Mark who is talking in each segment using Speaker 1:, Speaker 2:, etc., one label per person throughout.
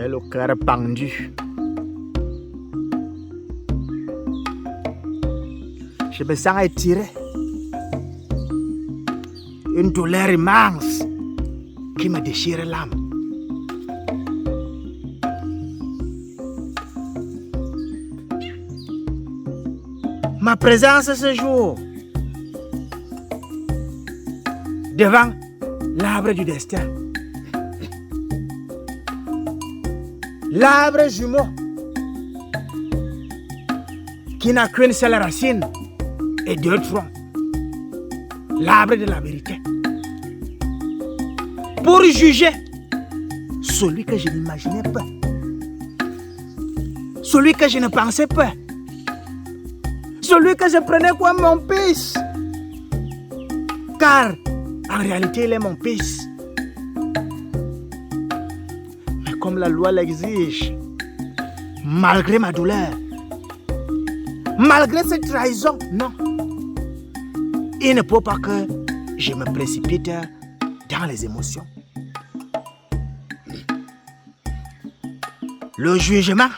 Speaker 1: Le cœur pendu. Je me sens étiré. Une douleur immense qui me déchire l'âme. Ma présence ce jour devant l'arbre du destin. L'arbre jumeau qui n'a qu'une seule racine et deux troncs. L'arbre de la vérité. Pour juger celui que je n'imaginais pas. Celui que je ne pensais pas. Celui que je prenais comme mon fils. Car en réalité il est mon fils. Comme la loi l'exige, malgré ma douleur, malgré cette trahison, non. Il ne faut pas que je me précipite dans les émotions. Le jugement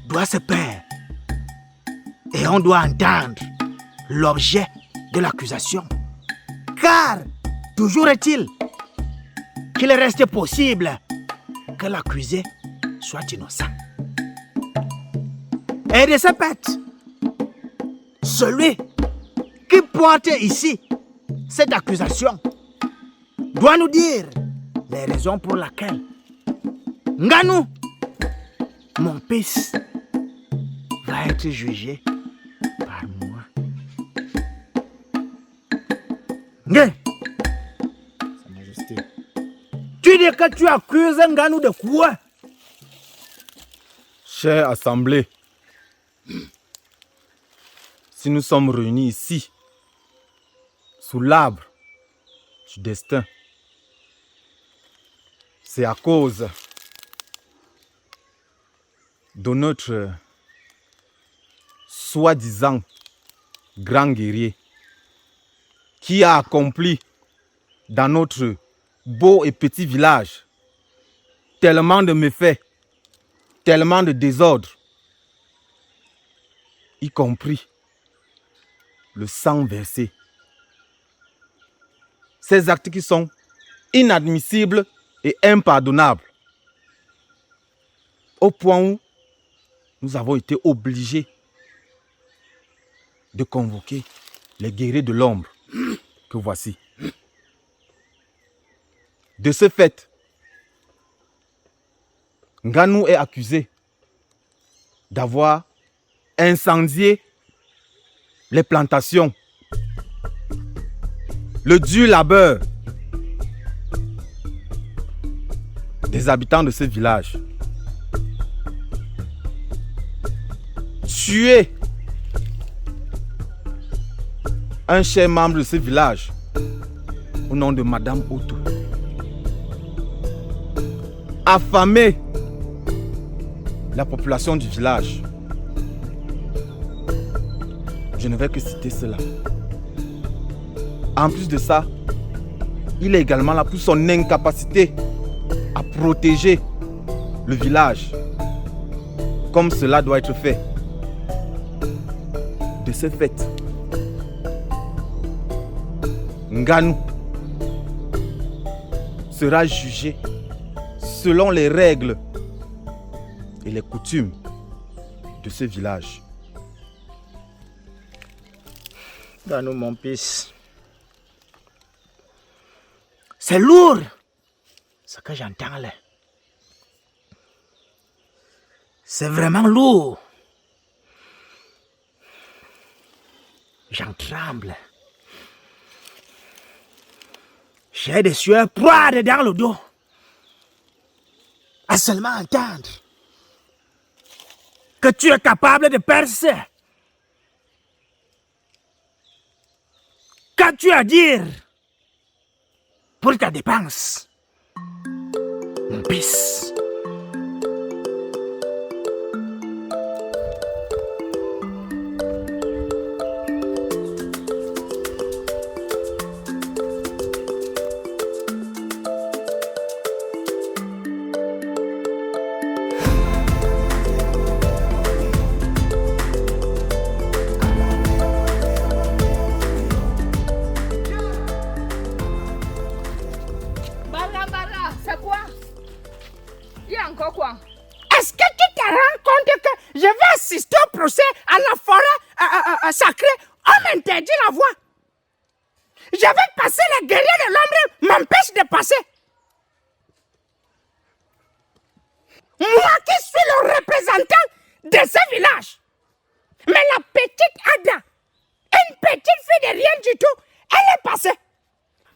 Speaker 1: doit se faire et on doit entendre l'objet de l'accusation. Car, toujours est-il qu'il reste possible que l'accusé soit innocent. Et de ce fait, celui qui porte ici cette accusation doit nous dire les raisons pour lesquelles Nganou, mon fils, va être jugé par moi. Ngé, Sa Majesté. Tu dis que tu accuses Nganou de quoi?
Speaker 2: Chère Assemblée, si nous sommes réunis ici, sous l'arbre du destin, c'est à cause de notre soi-disant grand guerrier qui a accompli dans notre beau et petit village tellement de méfaits, tellement de désordre, y compris le sang versé. Ces actes qui sont inadmissibles et impardonnables, au point où nous avons été obligés de convoquer les guerriers de l'ombre que voici. De ce fait, Nganou est accusé d'avoir incendié les plantations, le dur labeur des habitants de ce village, tuer un cher membre de ce village au nom de Madame Otto, affamer la population du village. Je ne vais que citer cela. En plus de ça, il est également là pour son incapacité à protéger le village comme cela doit être fait. De ce fait, Nganou sera jugé selon les règles et les coutumes de ce village.
Speaker 1: Nganou, mon fils, c'est lourd ce que j'entends là. C'est vraiment lourd. J'en tremble. J'ai des sueurs froides dans le dos. À seulement entendre que tu es capable de percer. Qu'as-tu à dire pour ta dépense, mon fils?
Speaker 3: C'est quoi? Il y a encore quoi?
Speaker 1: Est-ce que tu te rends compte que je vais assister au procès à la forêt sacrée? On m'interdit la voie. Je vais passer, les guerriers de l'ombre m'empêchent de passer. Moi qui suis le représentant de ce village. Mais la petite Ada, une petite fille de rien du tout, elle est passée.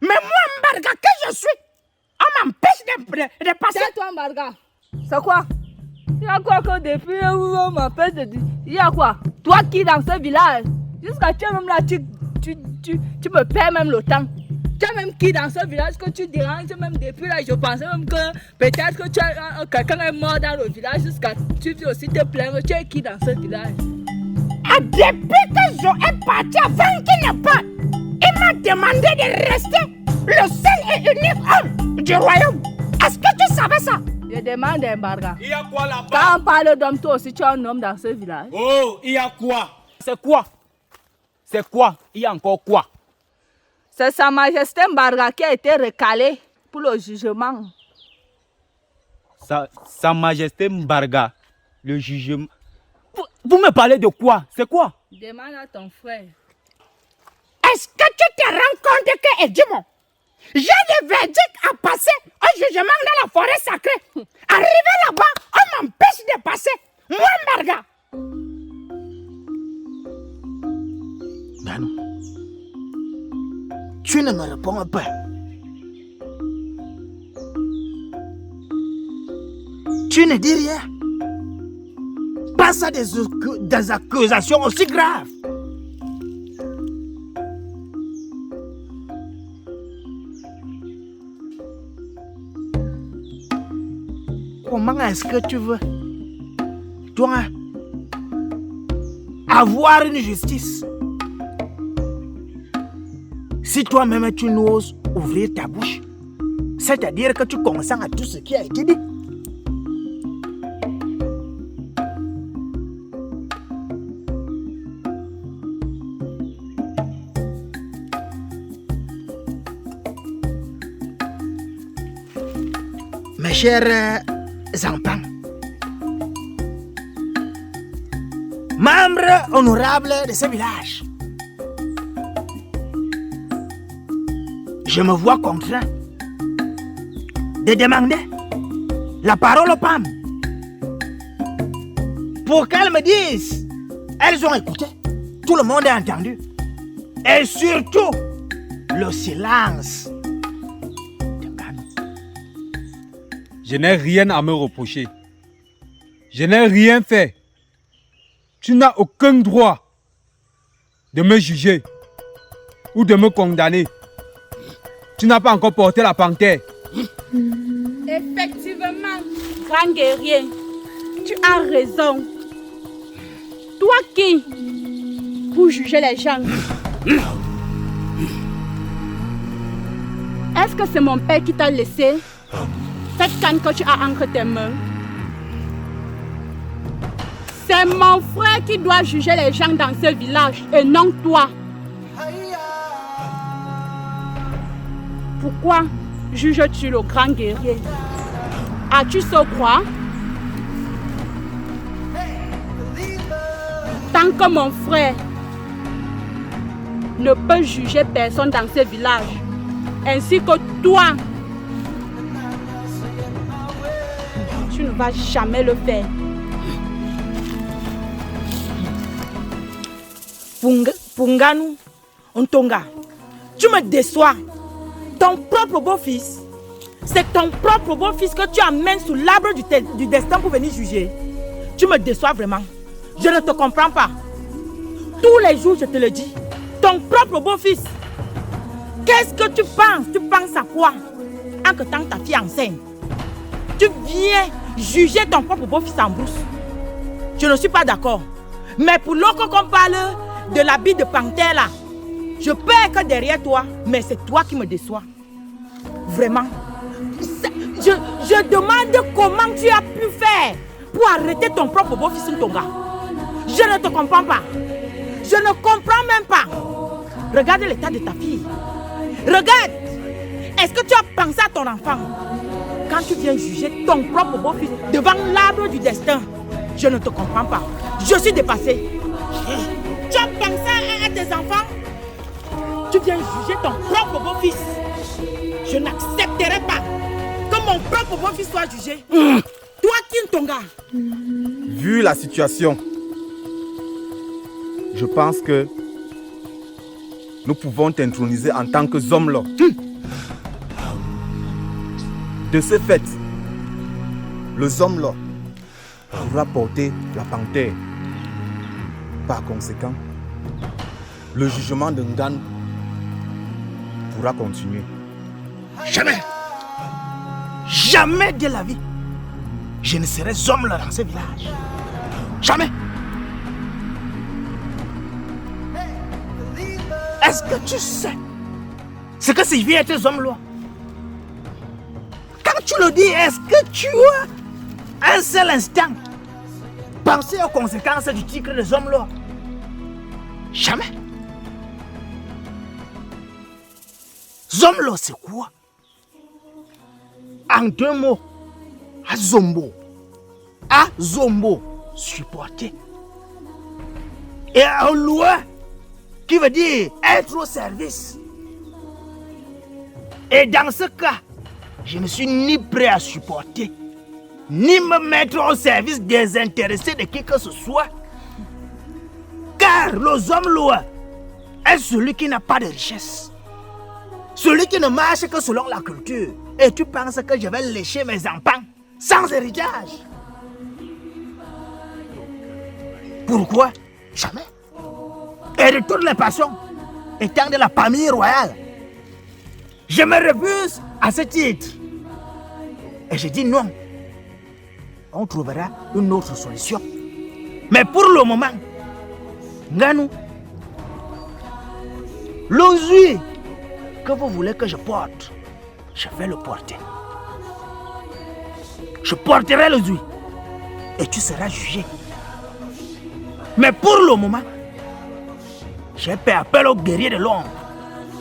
Speaker 1: Mais moi, Mbarga, que je suis, on m'empêche de passer.
Speaker 3: Tais-toi, Mbarga. C'est quoi? Il y a quoi que depuis où on m'empêche de dire? Il y a quoi? Toi qui dans ce village, jusqu'à tu es même là, tu me perds même le temps. Tu es même qui dans ce village que tu déranges même depuis là. Je pensais même que peut-être que quelqu'un est mort dans le village jusqu'à tu veux aussi te plaindre. Tu es qui dans ce village?
Speaker 1: Et depuis que Joe est parti avant qu'il ne parte, il m'a demandé de rester le seul et unique homme du royaume. Est-ce que tu savais ça?
Speaker 3: Je demande un Mbarga.
Speaker 4: Il y a quoi là-bas?
Speaker 3: Quand on parle d'homme, toi aussi tu es un homme dans ce village.
Speaker 4: Oh, il y a quoi?
Speaker 2: C'est quoi? C'est quoi? Il y a encore quoi?
Speaker 3: C'est Sa Majesté Mbarga qui a été recalé pour le jugement.
Speaker 2: Sa Majesté Mbarga, le jugement. Vous me parlez de quoi? C'est quoi?
Speaker 3: Demande à ton frère.
Speaker 1: Est-ce que tu te rends compte que, Edimon, j'ai le verdict à passer au jugement dans la forêt sacrée. Arrivé là-bas, on m'empêche de passer. Moi, Mbarga. Nanou, tu ne me réponds pas. Tu ne dis rien. Pas à des accusations aussi graves. Comment est-ce que tu veux, toi, avoir une justice si toi-même tu n'oses ouvrir ta bouche? C'est-à-dire que tu consens à tout ce qui a été dit. Mes chers enfants, membres honorables de ce village, je me vois contraint de demander la parole aux femmes pour qu'elles me disent. Elles ont écouté, tout le monde a entendu, et surtout le silence.
Speaker 4: Je n'ai rien à me reprocher. Je n'ai rien fait. Tu n'as aucun droit de me juger ou de me condamner. Tu n'as pas encore porté la panthère.
Speaker 3: Effectivement, grand guerrier, tu as raison. Toi qui, pour juger les gens, est-ce que c'est mon père qui t'a laissé cette canne que tu as entre tes mains? C'est mon frère qui doit juger les gens dans ce village et non toi. Pourquoi juges-tu le grand guerrier? As-tu ce croix? Tant que mon frère ne peut juger personne dans ce village, ainsi que toi, tu ne vas jamais le faire. Funga.
Speaker 1: Pour Nganou, Ntonga, tu me déçois. Ton propre beau-fils, c'est ton propre beau-fils que tu amènes sous l'arbre du destin pour venir juger. Tu me déçois vraiment. Je ne te comprends pas. Tous les jours, je te le dis. Ton propre beau-fils. Qu'est-ce que tu penses? Tu penses à quoi? En que tant que ta fille enseigne, tu viens juger ton propre beau-fils en brousse. Je ne suis pas d'accord. Mais pour l'autre qu'on parle de l'habit de panthère là, je peux être derrière toi, mais c'est toi qui me déçois. Vraiment. Je demande comment tu as pu faire pour arrêter ton propre beau-fils Ntonga. Je ne te comprends pas. Je ne comprends même pas. Regarde l'état de ta fille. Regarde. Est-ce que tu as pensé à ton enfant? Quand tu viens juger ton propre beau-fils devant l'arbre du destin, je ne te comprends pas. Je suis dépassée. Tu as pensé à tes enfants? Tu viens juger ton propre beau-fils. Je n'accepterai pas que mon propre beau-fils soit jugé. Toi, Ntonga.
Speaker 2: Vu la situation, je pense que nous pouvons t'introniser en tant que Zomlo. De ce fait, le Zomlo pourra porter la panthère. Par conséquent, le jugement de Nganou pourra continuer.
Speaker 5: Jamais, jamais de la vie, je ne serai Zomlo dans ce village. Jamais. Est-ce que tu sais ce que signifie être Zomlo? Quand tu le dis, est-ce que tu as un seul instant pensé aux conséquences du titre de Zomlo? Jamais. Zomlo, c'est quoi? En deux mots, Azombo. Azombo, supporter. Et Oloua, qui veut dire être au service. Et dans ce cas, je ne suis ni prêt à supporter, ni me mettre au service désintéressé de qui que ce soit. Car le Zomlo est celui qui n'a pas de richesse. Celui qui ne marche que selon la culture. Et tu penses que je vais lécher mes enfants sans héritage? Pourquoi? Jamais. Et de toutes les façons, étant de la famille royale, je me refuse à ce titre. Et je dis non. On trouvera une autre solution. Mais pour le moment, Nganou, l'ozui que vous voulez que je porte, je vais le porter. Je porterai l'ozui et tu seras jugé. Mais pour le moment, j'ai fait appel aux guerriers de l'ombre.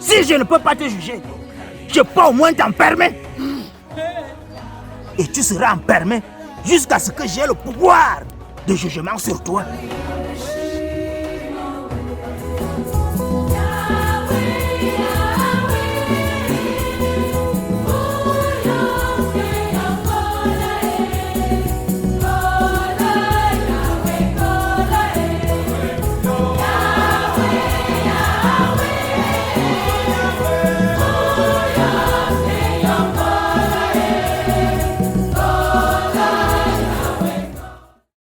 Speaker 5: Si je ne peux pas te juger, je peux au moins t'en permettre. Et tu seras en permis jusqu'à ce que j'ai le pouvoir de jugement sur toi.